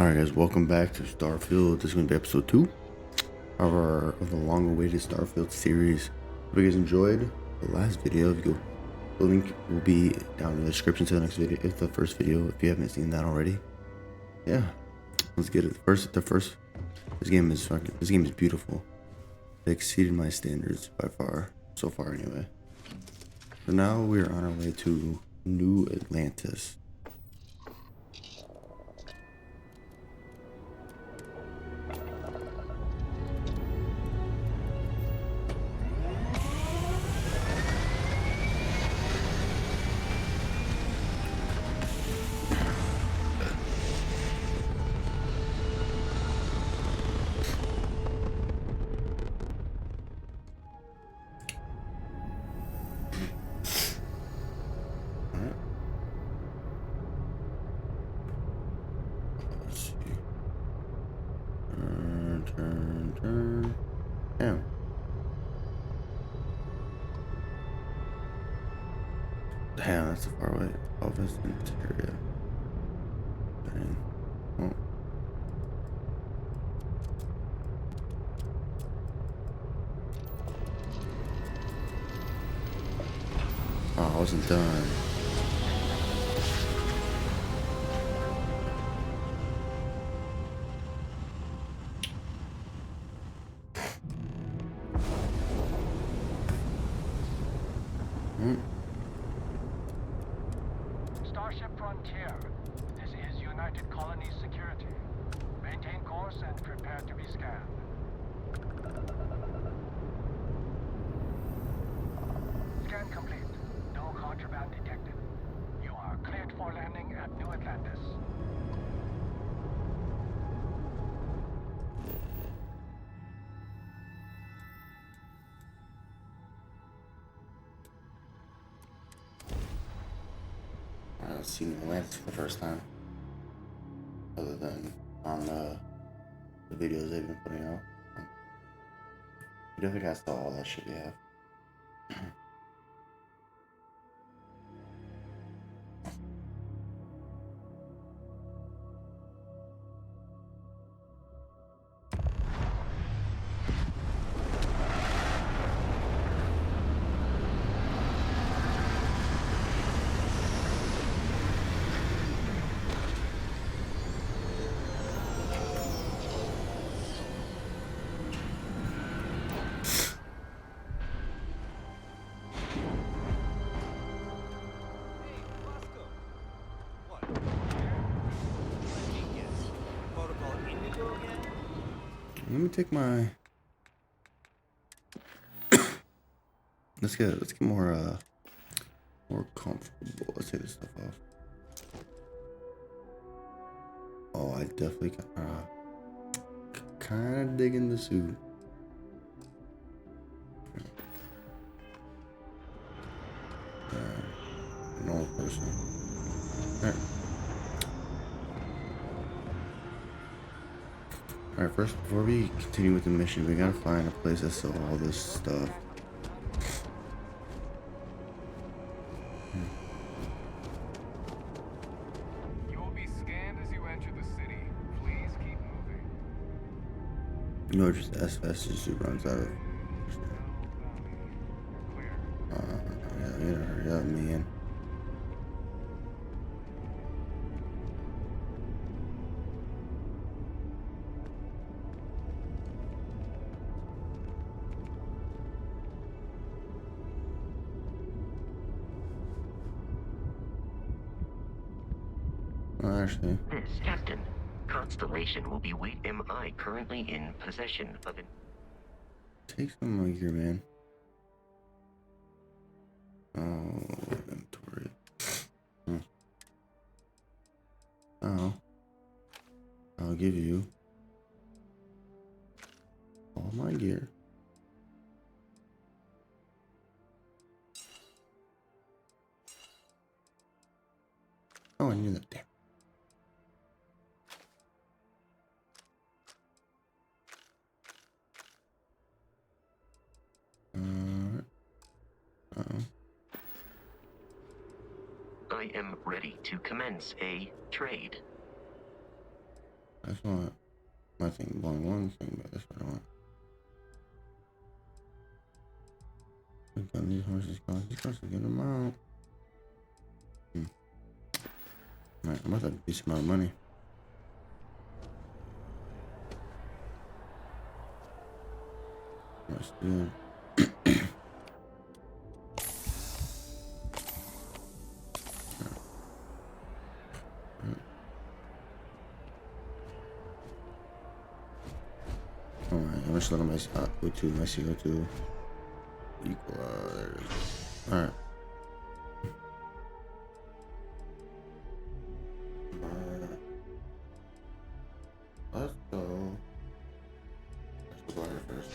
Alright guys, welcome back to Starfield. This is going to be episode 2 of the long-awaited Starfield series. Hope you guys enjoyed the last video. The link will be down in the description to the next video, if the first video, if you haven't seen that already. Yeah, let's get it. This game is beautiful. It exceeded my standards by far, so far anyway. So now we are on our way to New Atlantis. Turn. Damn. Damn, that's a far away. Office interior. Dang. Oh. Oh, I wasn't done. Starship Frontier. This is United Colonies Security. Maintain course and prepare to be scanned. Scan complete. No contraband detected. You are cleared for landing at New Atlantis. I've seen Atlantis for the first time, other than on the videos they've been putting out. You definitely got to all that shit you have. Let me take my. Let's get more comfortable. Let's take this stuff off. Oh, I definitely kind of digging the suit. Normal person. Alright. Alright, first, before we continue with the mission, we gotta find a place that sells all this stuff. You will be scanned as you enter the city. Please keep moving. You know, just as fast as it runs out of. Clear. Yeah, you gotta hurry up, man. Actually. This, Captain. Constellation will be wait. Am I currently in possession of it? Take some of your man. Oh, inventory. Oh. I'll give you all my gear. Oh, I knew that. Damn. I am ready to commence a trade. That's not my thing, one thing, but that's what I want. We've done these horses, these cars, get them out. Alright, I'm about to have a decent amount of money. Let's do it. Alright, I'm just letting my CO2 equal, there it is. Alright. Let's go. Let's go here first.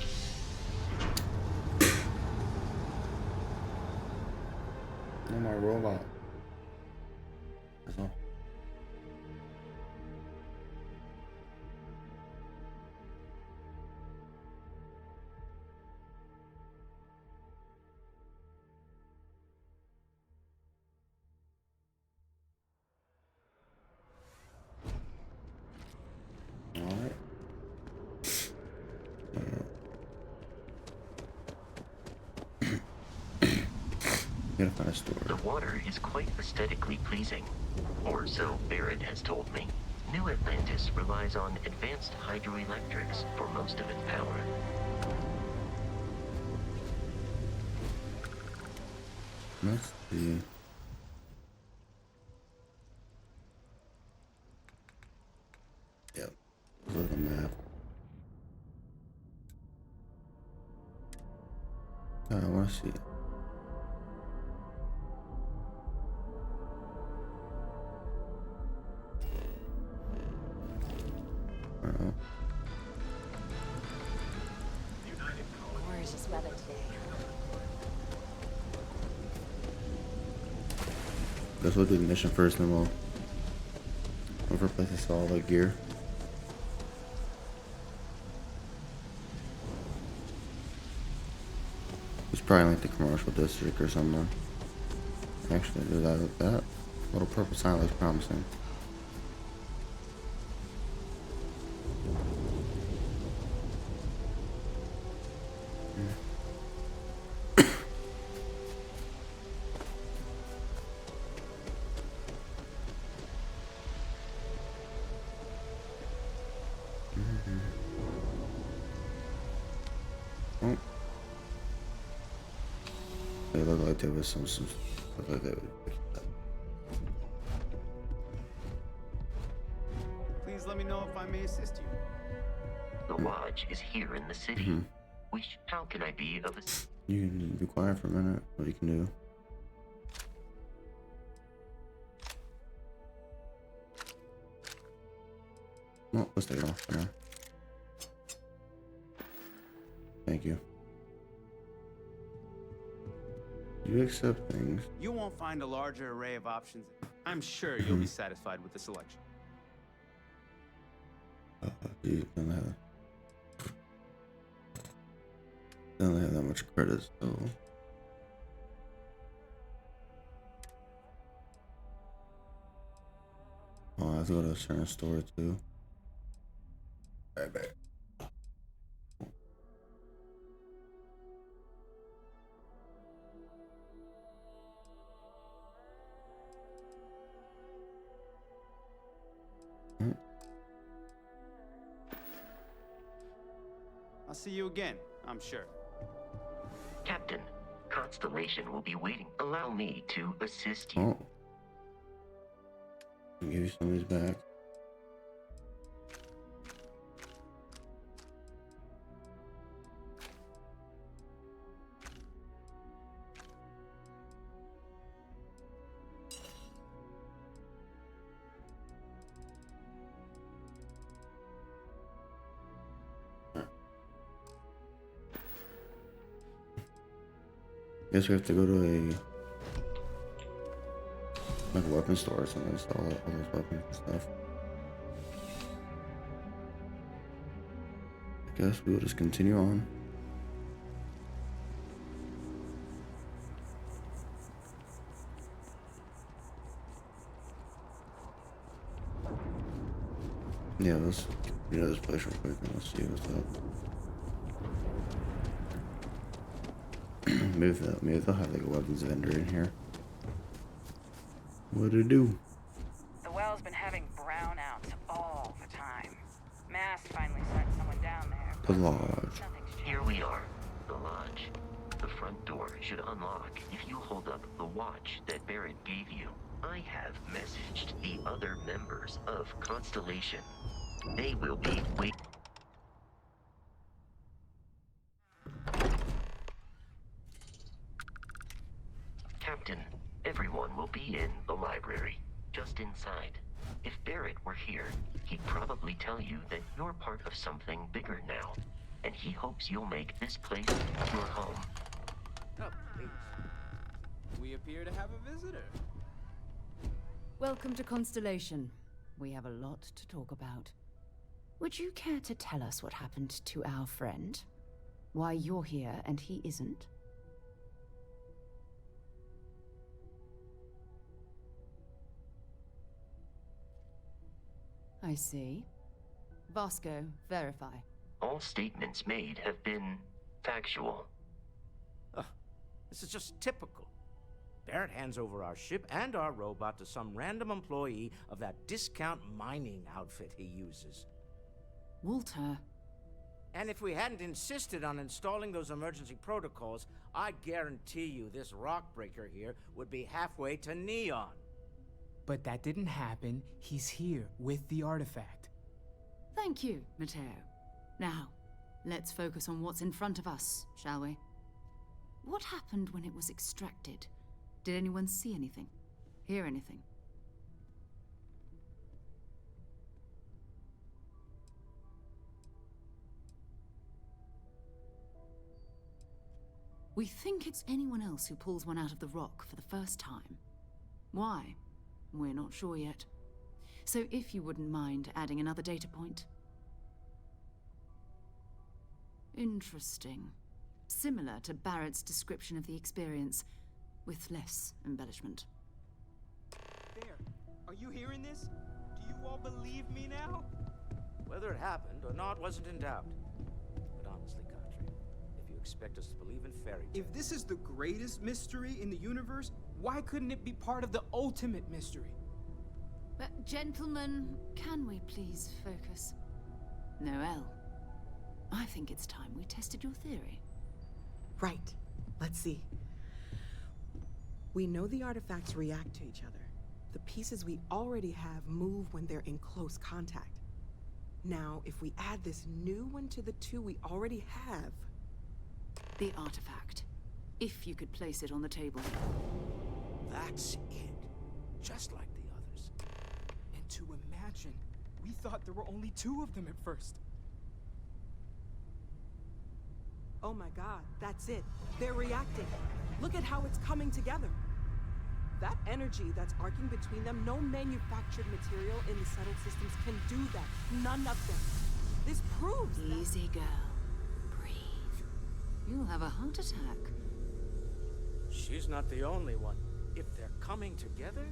No more robot. That's all. Alright. Gotta find a store. The water is quite aesthetically pleasing, or so Barrett has told me. New Atlantis relies on advanced hydroelectrics for most of its power. Let's see. Yep. Look at the map. I want to see it. Gorgeous weather today. Guess we'll do the mission first, then we'll replace all the gear. It's probably like the commercial district or something. Actually, do that little purple sign looks promising. Oh. They look like there was some look like they would pick it up. Please let me know if I may assist you. The lodge is here in the city. How can I be of assistance? You can be quiet for a minute. What you can do? Well, let's take it off for now. Thank you. You accept things. You won't find a larger array of options. I'm sure you'll be satisfied with the selection. You don't have that much credits though. Oh, I have to go to a certain store too. Right back. I'll see you again, I'm sure. Captain, Constellation will be waiting. Allow me to assist you. Oh. I'll give you some of these back. Guess we have to go to a weapon store or something, install all those weapons and stuff. I guess we will just continue on. Yeah, let's this place real quick and let's see what's up. maybe they'll have like a weapons vendor in here. What'd it do? The well's been having brownouts all the time. Mast finally sent someone down there. The lodge. Nothing's changed. Here we are, the lodge. The front door should unlock if you hold up the watch that Barrett gave you. I have messaged the other members of Constellation. They will be waiting. Captain, everyone will be in the library, just inside. If Barrett were here, he'd probably tell you that you're part of something bigger now, and he hopes you'll make this place your home. Oh, please. We appear to have a visitor. Welcome to Constellation. We have a lot to talk about. Would you care to tell us what happened to our friend? Why you're here and he isn't? I see. Vasco, verify. All statements made have been factual. This is just typical. Barrett hands over our ship and our robot to some random employee of that discount mining outfit he uses. Walter. And if we hadn't insisted on installing those emergency protocols, I guarantee you this rock breaker here would be halfway to Neon. But that didn't happen. He's here with the artifact. Thank you, Matteo. Now, let's focus on what's in front of us, shall we? What happened when it was extracted? Did anyone see anything? Hear anything? We think it's anyone else who pulls one out of the rock for the first time. Why? We're not sure yet. So if you wouldn't mind adding another data point. Interesting. Similar to Barrett's description of the experience, with less embellishment. There. Are you hearing this? Do you all believe me now? Whether it happened or not wasn't in doubt. But honestly, Godfrey, if you expect us to believe in fairy tales... If this is the greatest mystery in the universe, why couldn't it be part of the ultimate mystery? But gentlemen, can we please focus? Noel, I think it's time we tested your theory. Right. Let's see. We know the artifacts react to each other. The pieces we already have move when they're in close contact. Now, if we add this new one to the two we already have... The artifact. If you could place it on the table. That's it. Just like the others. And to imagine, we thought there were only 2 of them at first. Oh my god, that's it. They're reacting. Look at how it's coming together. That energy that's arcing between them, no manufactured material in the settled systems can do that. None of them. This proves that... Easy, girl. Breathe. You'll have a heart attack. She's not the only one. If they're coming together,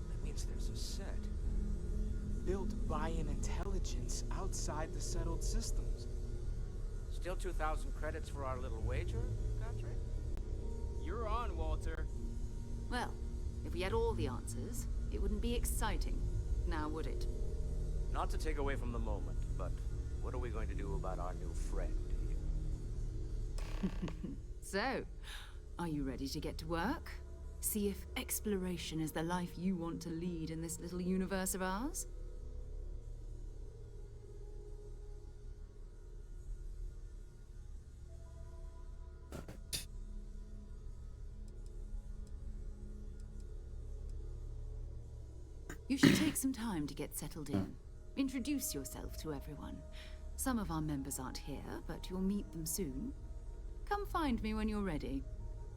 that means there's a set. Built by an intelligence outside the settled systems. Still 2,000 credits for our little wager, Godfrey? You're on, Walter. Well, if we had all the answers, it wouldn't be exciting, now would it? Not to take away from the moment, but what are we going to do about our new friend here? So, are you ready to get to work? See if exploration is the life you want to lead in this little universe of ours? You should take some time to get settled in. Introduce yourself to everyone. Some of our members aren't here, but you'll meet them soon. Come find me when you're ready.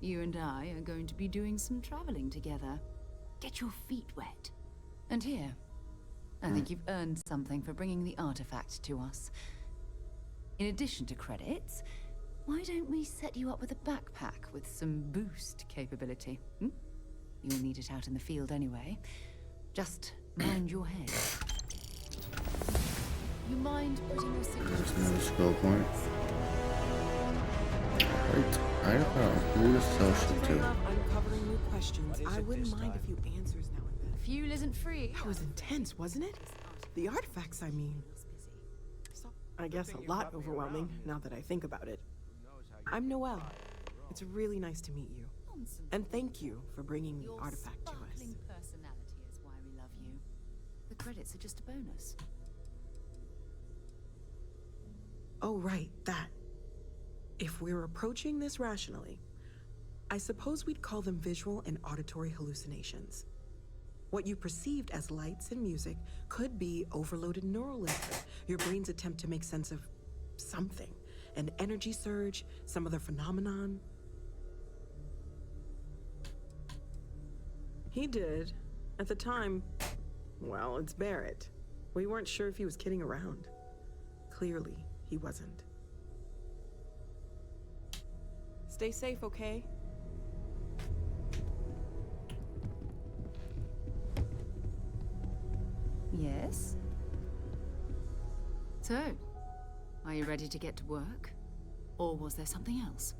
You and I are going to be doing some traveling together. Get your feet wet. And here, I think you've earned something for bringing the artifact to us. In addition to credits, why don't we set you up with a backpack with some boost capability? You'll need it out in the field anyway. Just mind your head. mind putting your signature? There's another scroll point. Alright, I don't know who to sell shit to. Love uncovering new questions. I wouldn't mind a few answers now and then. Fuel isn't free. That was intense, wasn't it? The artifacts, I mean. I guess a lot overwhelming, now that I think about it. I'm Noelle. It's really nice to meet you. And thank you for bringing the Your artifact to us. sparkling personality is why we love you. The credits are just a bonus. Oh, right, that. If we're approaching this rationally, I suppose we'd call them visual and auditory hallucinations. What you perceived as lights and music could be overloaded neural input, your brain's attempt to make sense of something. An energy surge, some other phenomenon. He did. At the time, well, it's Barrett. We weren't sure if he was kidding around. Clearly, he wasn't. Stay safe, okay? Yes? So, are you ready to get to work? Or was there something else?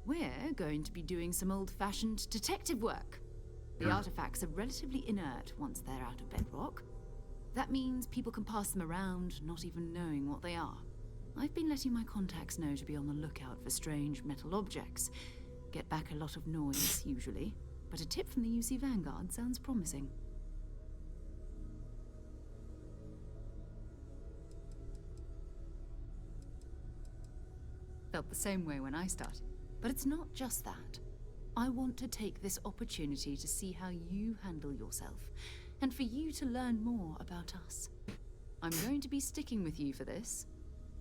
We're going to be doing some old-fashioned detective work. The artifacts are relatively inert once they're out of bedrock. That means people can pass them around, not even knowing what they are. I've been letting my contacts know to be on the lookout for strange metal objects. Get back a lot of noise, usually, but a tip from the UC Vanguard sounds promising. Felt the same way when I started. But it's not just that. I want to take this opportunity to see how you handle yourself, and for you to learn more about us. I'm going to be sticking with you for this.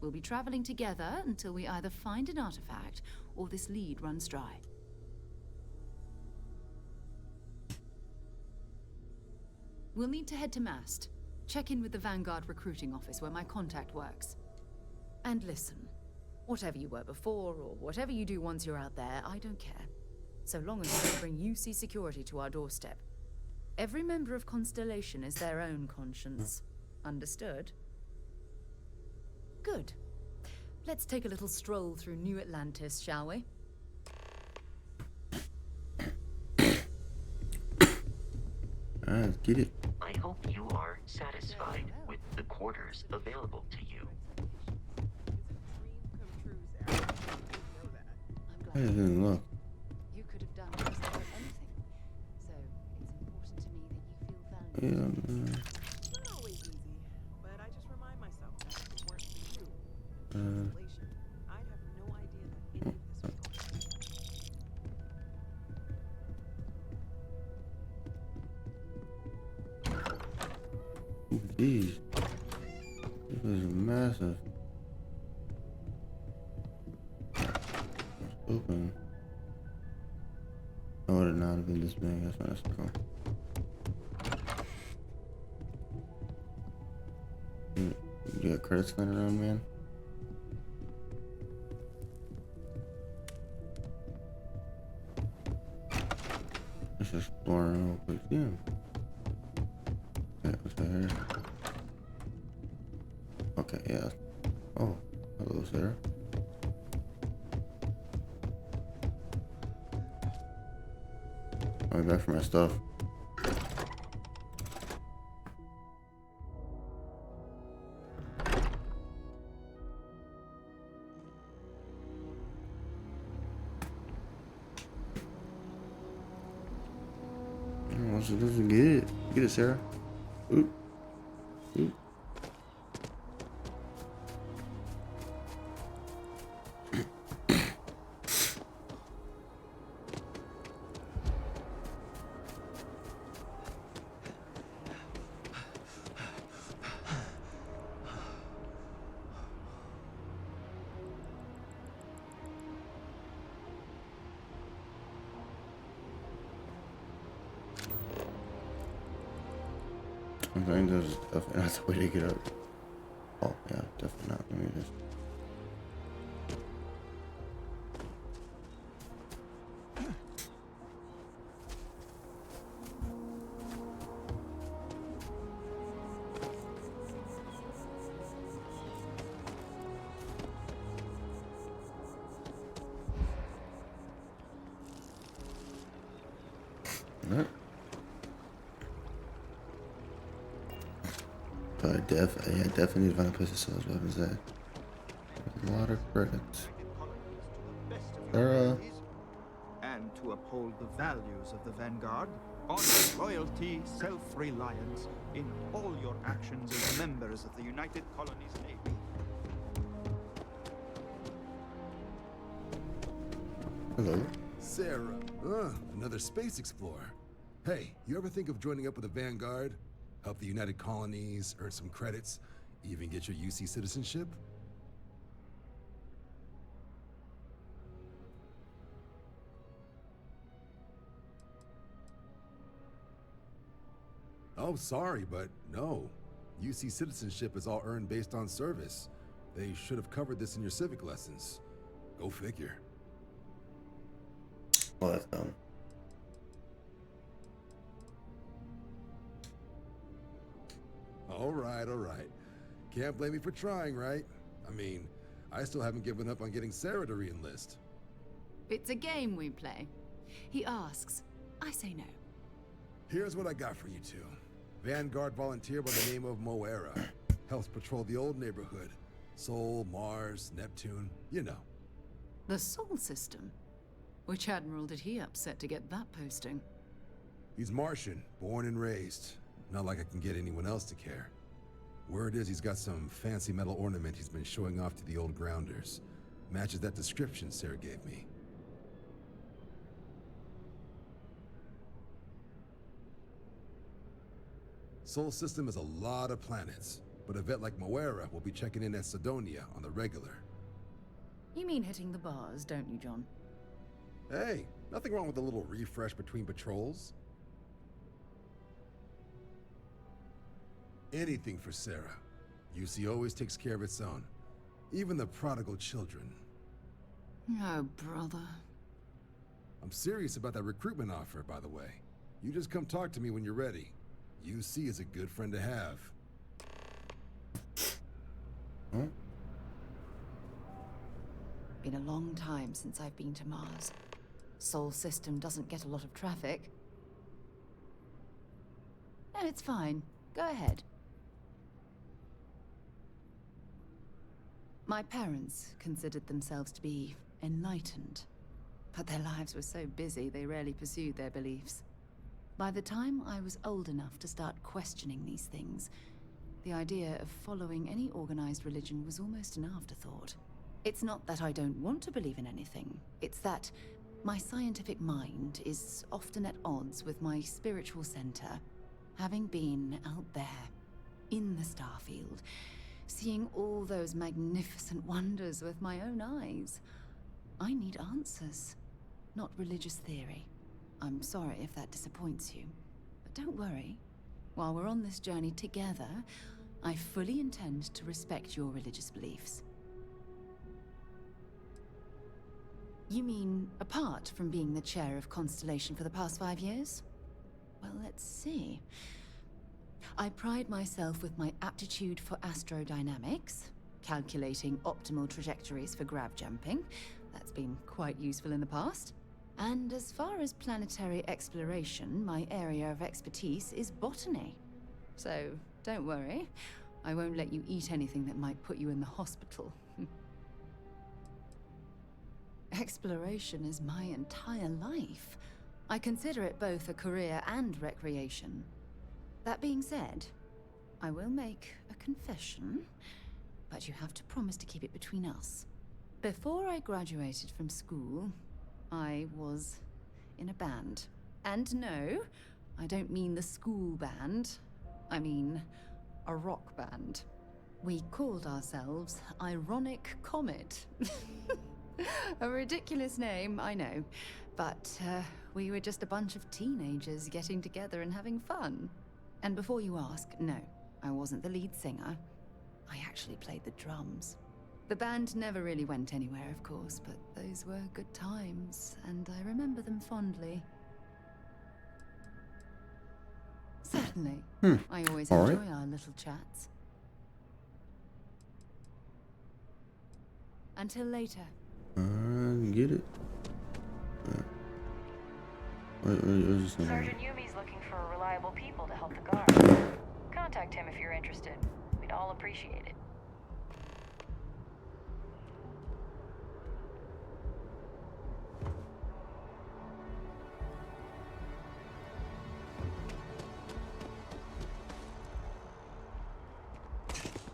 We'll be traveling together until we either find an artifact or this lead runs dry. We'll need to head to Mast. Check in with the Vanguard recruiting office where my contact works. And listen, whatever you were before or whatever you do once you're out there, I don't care. So long as you don't bring UC security to our doorstep. Every member of Constellation is their own conscience. Understood? Good. Let's take a little stroll through New Atlantis, shall we? Let's get it. I hope you are satisfied with the quarters available to you. I didn't look. You could have done just about anything. So it's important to me that you feel valued. Yeah, It's not always easy, but I just remind myself that if it weren't for you, Constellation, I'd have no idea that any of this was Jeez. This is massive. It's open. I would have not have been this big. That's why that's cool. You got credits laying around, man? Let's just explore real quick. Damn. Okay, what's that here? Okay, yeah. Oh, hello, Sarah. I'll be back for my stuff. Oh, she doesn't get it. Get it, Sarah. Oop. Oop. I think there's definitely not the way to get up. Oh, yeah, definitely not. Let me just. Alright. But definitely need to find a place to sell those weapons at. A lot of credits. And to uphold the values of the Vanguard, honor loyalty, self-reliance in all your actions as members of the United Colonies Navy. Hello. Sarah. Another space explorer. Hey, you ever think of joining up with the Vanguard? Help the United Colonies, earn some credits, even get your UC citizenship? Oh, sorry, but no. UC citizenship is all earned based on service. They should have covered this in your civic lessons. Go figure. Well, that's dumb. All right. Can't blame me for trying, right? I mean, I still haven't given up on getting Sarah to re-enlist. It's a game we play. He asks, I say no. Here's what I got for you two. Vanguard volunteer by the name of Moera. Helps patrol the old neighborhood. Sol, Mars, Neptune, you know. The Sol system? Which admiral did he upset to get that posting? He's Martian, born and raised. Not like I can get anyone else to care. Word is he's got some fancy metal ornament he's been showing off to the old grounders. Matches that description Sarah gave me. Sol system is a lot of planets, but a vet like Moera will be checking in at Sidonia on the regular. You mean hitting the bars, don't you, John? Hey, nothing wrong with a little refresh between patrols. Anything for Sarah. UC always takes care of its own. Even the prodigal children. Oh, brother. I'm serious about that recruitment offer, by the way. You just come talk to me when you're ready. UC is a good friend to have. Huh? Been a long time since I've been to Mars. Sol system doesn't get a lot of traffic. No, it's fine. Go ahead. My parents considered themselves to be enlightened, but their lives were so busy they rarely pursued their beliefs. By the time I was old enough to start questioning these things, the idea of following any organized religion was almost an afterthought. It's not that I don't want to believe in anything, it's that my scientific mind is often at odds with my spiritual center. Having been out there, in the Starfield, seeing all those magnificent wonders with my own eyes, I need answers, not religious theory. I'm sorry if that disappoints you, but don't worry. While we're on this journey together, I fully intend to respect your religious beliefs. You mean, apart from being the chair of Constellation for the past 5 years? Well, let's see. I pride myself with my aptitude for astrodynamics, calculating optimal trajectories for grav jumping. That's been quite useful in the past. And as far as planetary exploration, my area of expertise is botany. So, don't worry. I won't let you eat anything that might put you in the hospital. Exploration is my entire life. I consider it both a career and recreation. That being said, I will make a confession, but you have to promise to keep it between us. Before I graduated from school, I was in a band. And no, I don't mean the school band. I mean a rock band. We called ourselves Ironic Comet. A ridiculous name, I know. But we were just a bunch of teenagers getting together and having fun. And before you ask, no, I wasn't the lead singer. I actually played the drums. The band never really went anywhere, of course, but those were good times, and I remember them fondly. Certainly. I always enjoy our little chats. Until later. Get it? What is this number? Sergeant Yumi's looking for reliable people to help the guard. Contact him if you're interested. We'd all appreciate it.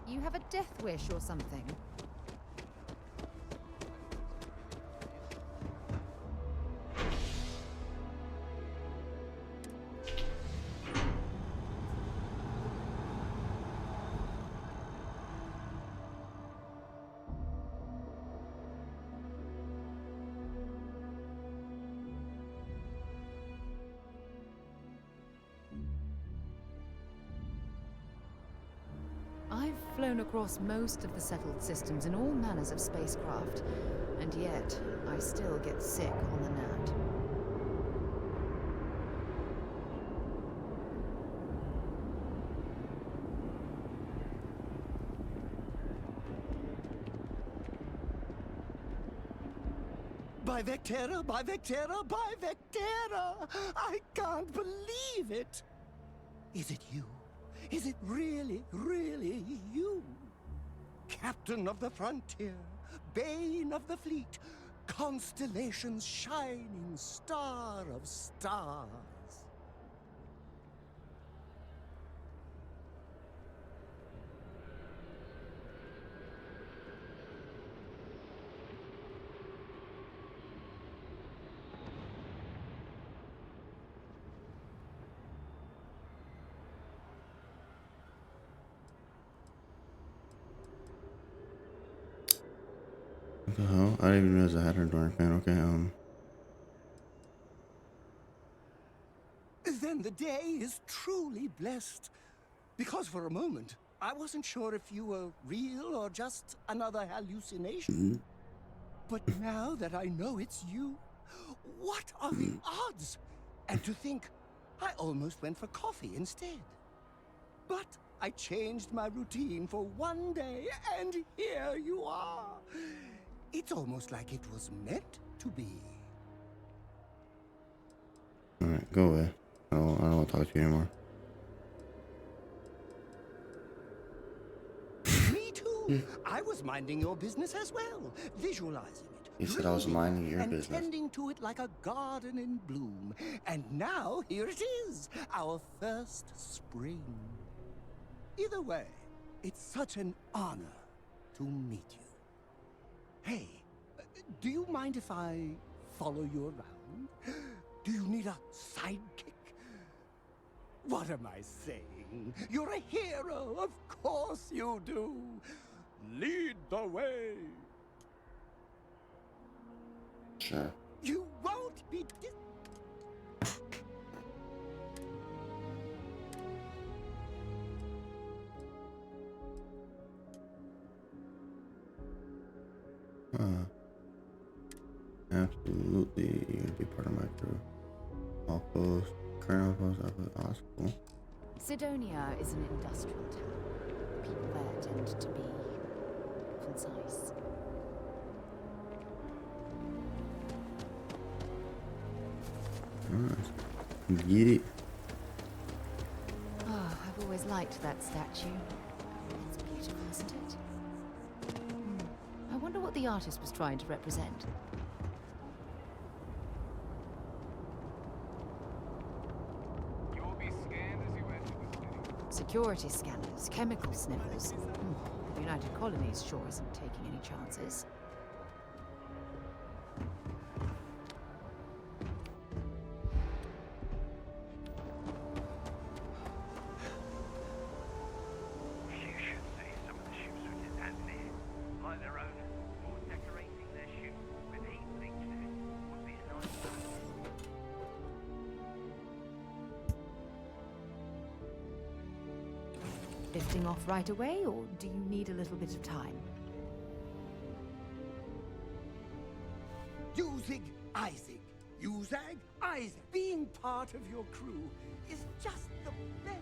You have a death wish or something? I've flown across most of the settled systems in all manners of spacecraft, and yet I still get sick on the gnat. By Vectera, by Vectera, by Vectera! I can't believe it! Is it you? Is it really, really you? Captain of the frontier, bane of the fleet, constellation's shining star of stars. What the hell? I didn't even realize I had her door fan. Okay, Then the day is truly blessed. Because for a moment, I wasn't sure if you were real or just another hallucination. But now that I know it's you, what are the odds? And to think, I almost went for coffee instead. But I changed my routine for one day, and here you are. It's almost like it was meant to be. alright, go away. I don't want to talk to you anymore. Me too. I was minding your business as well, visualizing it. You said I was minding your business. And tending to it like a garden in bloom. And now here it is, our first spring. Either way, it's such an honor to meet you. Hey, do you mind if I follow you around? Do you need a sidekick? What am I saying? You're a hero, of course you do. Lead the way. Sure. You won't be Absolutely, you're gonna be part of my crew. Outpost, current outpost, hospital. Sidonia is an industrial town. People there tend to be concise. Alright, get it. Oh, I've always liked that statue. It's beautiful, isn't it? I wonder what the artist was trying to represent. You will be scanned as you enter the city. Security scanners, chemical sniffers. The United Colonies sure isn't taking any chances. You should see some of the ships we get handed in. Like their own, or decorating their ship with heat bleach there. Would be a nice touch. Lifting off right away, or do you need a little bit of time? Usig Isaac. Usag Isaac. Being part of your crew is just the best.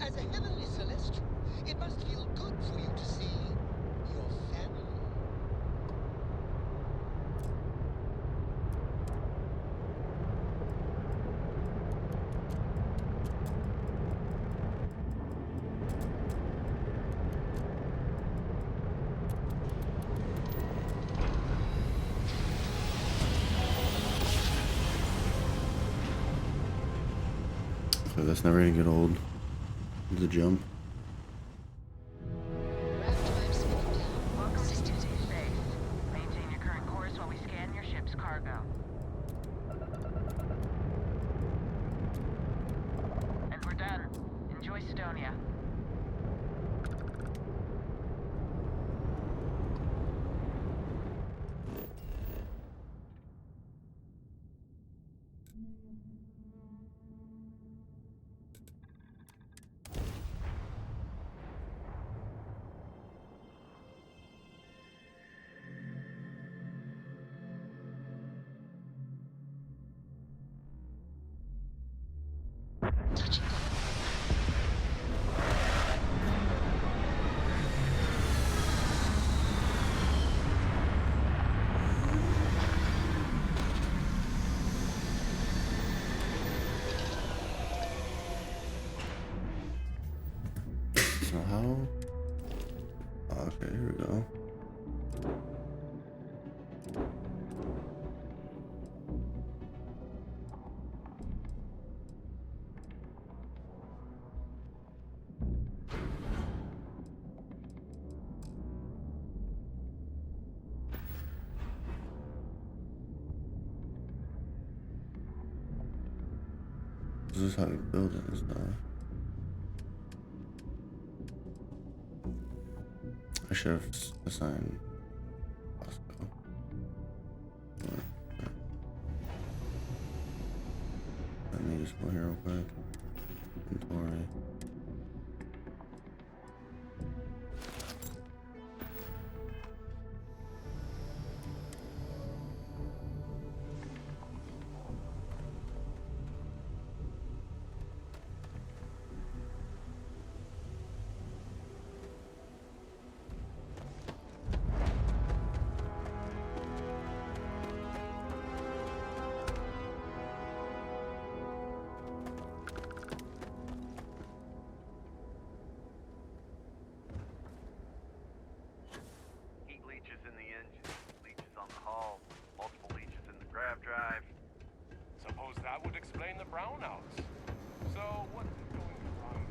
As a heavenly celestial, it must feel good for you to see your family. So that's never gonna get old. The jump. Welcome to UT Space. Maintain your current course while we scan your ship's cargo. And we're done. Enjoy Sidonia. So how? Okay, here we go. This is how you build it and stuff. I should have assigned Bosco. Let me just go here real quick. Inventory. Heat leeches in the engine, leeches on the hull, multiple leeches in the grav drive. Suppose that would explain the brownouts. So what is going wrong?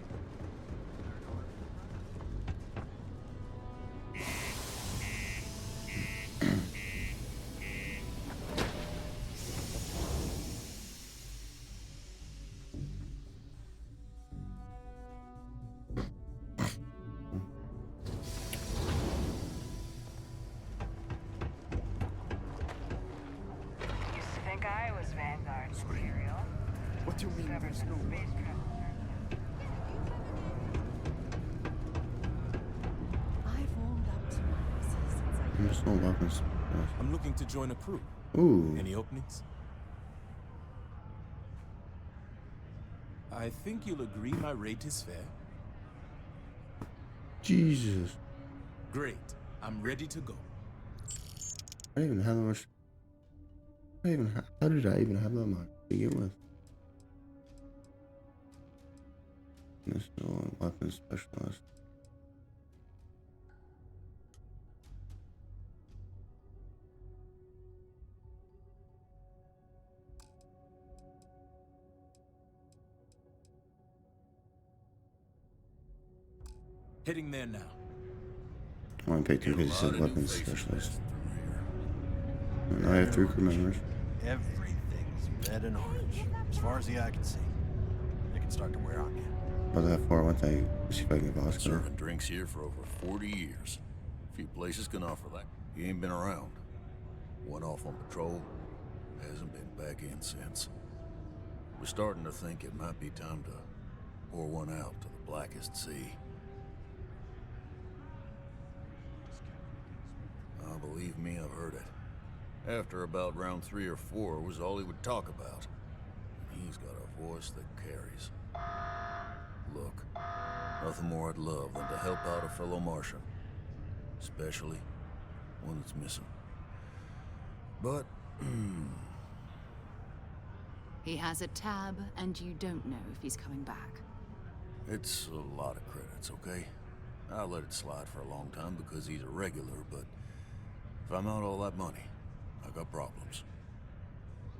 Used to think I was Vanguard material. What do you mean Discovered there's some no spacecraft. I've warmed up to my bosses since I I'm just no weapons. I'm looking to join a crew. Ooh. Any openings? I think you'll agree my rate is fair. Jesus. Great. I'm ready to go. I didn't even have that much. How did I even have that much to begin with? Missile and weapons specialist. Heading there now. I want to pay 2 because it says weapons specialist. And I have 3 crew members. Everything's red and orange, as far as the eye can see. They can start to wear on you. About that far, one thing. See if I can get Bosco. Serving drinks here for over 40 years. Few places can offer that. He ain't been around. Went off on patrol. Hasn't been back in since. We're starting to think it might be time to pour one out to the blackest sea. Believe me, I've heard it. After about round 3 or 4 was all he would talk about. And he's got a voice that carries. Look, Nothing more I'd love than to help out a fellow Martian. Especially one that's missing. But, He has a tab, and you don't know if he's coming back. it's a lot of credits, okay? I'll let it slide for a long time because he's a regular, but if I'm out all that money, I got problems.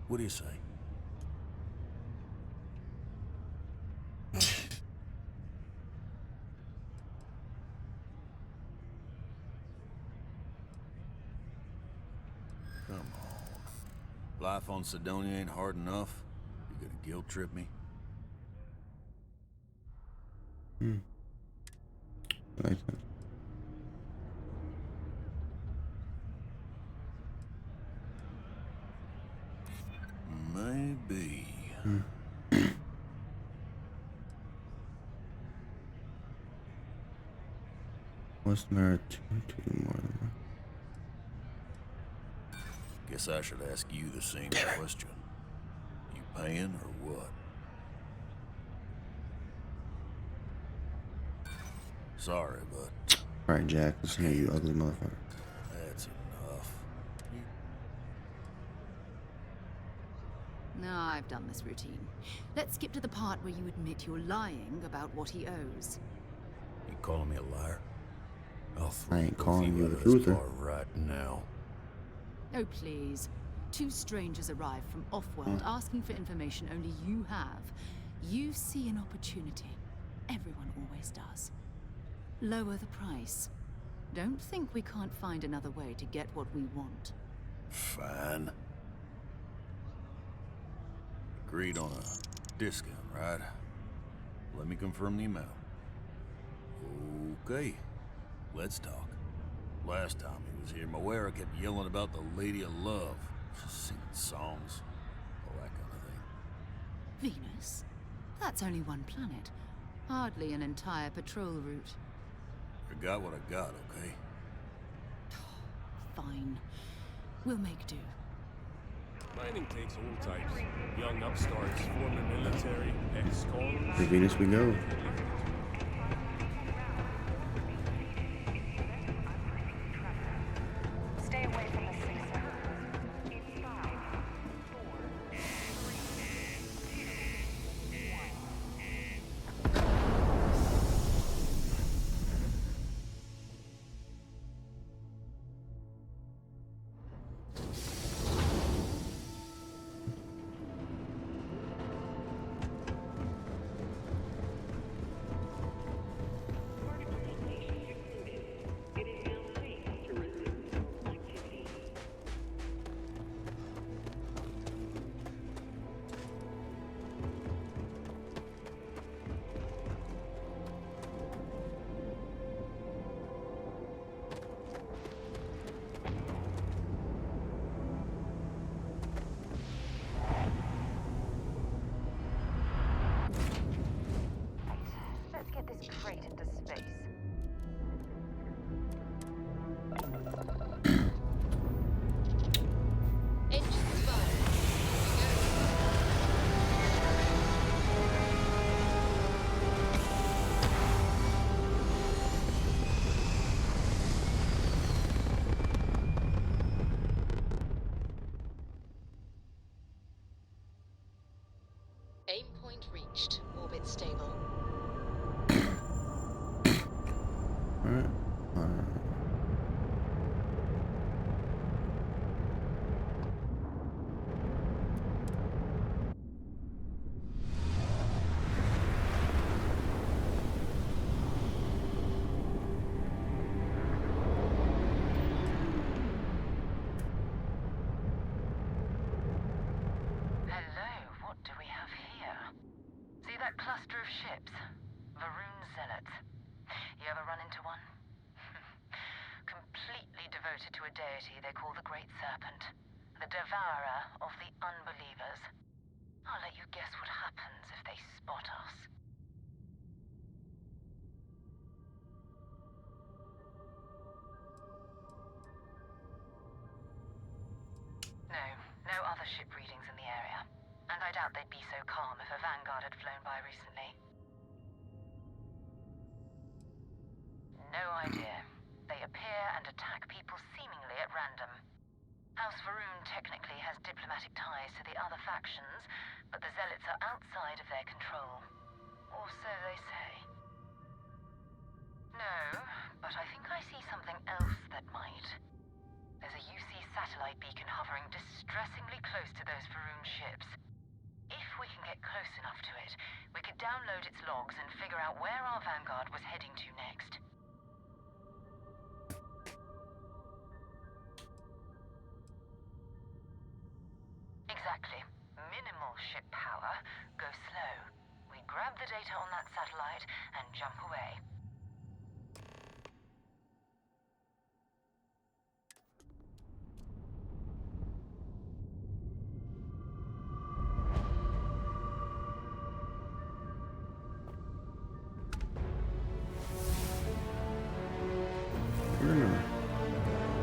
What do you say? Come on. Life on Sidonia ain't hard enough. You gonna guilt trip me? I like that. Maybe. What's the matter to do more than that? Guess I should ask you the same question. You paying or what? Sorry, but Alright, Jack, listen here, you ugly motherfucker. that's enough. Now I've done this routine. Let's skip to the part where you admit you're lying about what he owes. You calling me a liar? I'll throw I ain't both calling of you out the of this truther. bar right now. Oh, please. Two strangers arrive from off-world asking for information only you have. You see an opportunity. Everyone always does. Lower the price. Don't think we can't find another way to get what we want. Fine. Agreed on a discount, right? Let me confirm the amount. Okay, let's talk. Last time he was here, Moera kept yelling about the Lady of Love. Singing songs, all that kind of thing. Venus? That's only one planet. Hardly an entire patrol route. I got what I got, okay? Fine. We'll make do. Mining takes all types. Young upstarts, former military, ex-cons. To Venus we go. Stay away from the sixer. Let's get this crate into space. Engines fired. Aim point reached. Orbit stable. Alright. Hello, what do we have here? See that cluster of ships? Varun Zealots. You ever run into one? Completely devoted to a deity they call the Great Serpent. The devourer of the unbelievers. I'll let you guess what happens if they spot us. No other ship readings in the area. And I doubt they'd be so calm if a Vanguard had flown by recently. No idea. They appear and attack people seemingly at random. House Varun technically has diplomatic ties to the other factions, but the Zealots are outside of their control. Or so they say. No, but I think I see something else that might. There's a UC satellite beacon hovering distressingly close to those Varun ships. If we can get close enough to it, we could download its logs and figure out where our vanguard was heading to next. Exactly. Minimal ship power. Go slow. We grab the data on that satellite and jump away.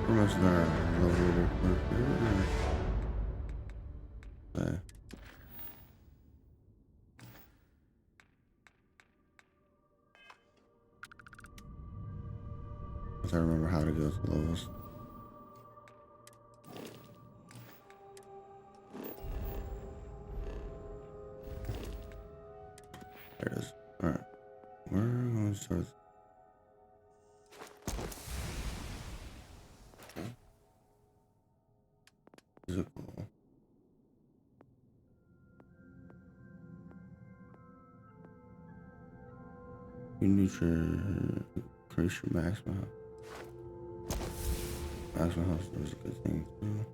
Pretty much there. Okay. I remember how to go to levels. There it is. Alright. We're going to start. Physical. You need to increase your maximum health. Maximum health is a good thing too.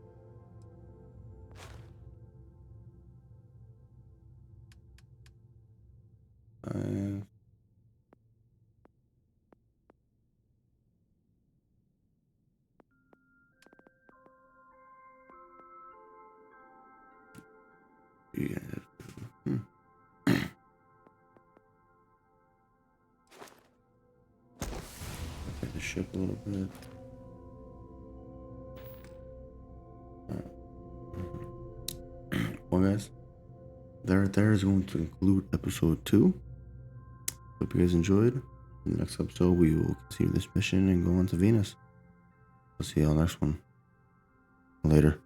And yeah. Okay, the ship a little bit. Well, guys, there is going to conclude episode 2. Hope you guys enjoyed. In the next episode, we will continue this mission and go on to Venus. I'll see y'all next one. Later.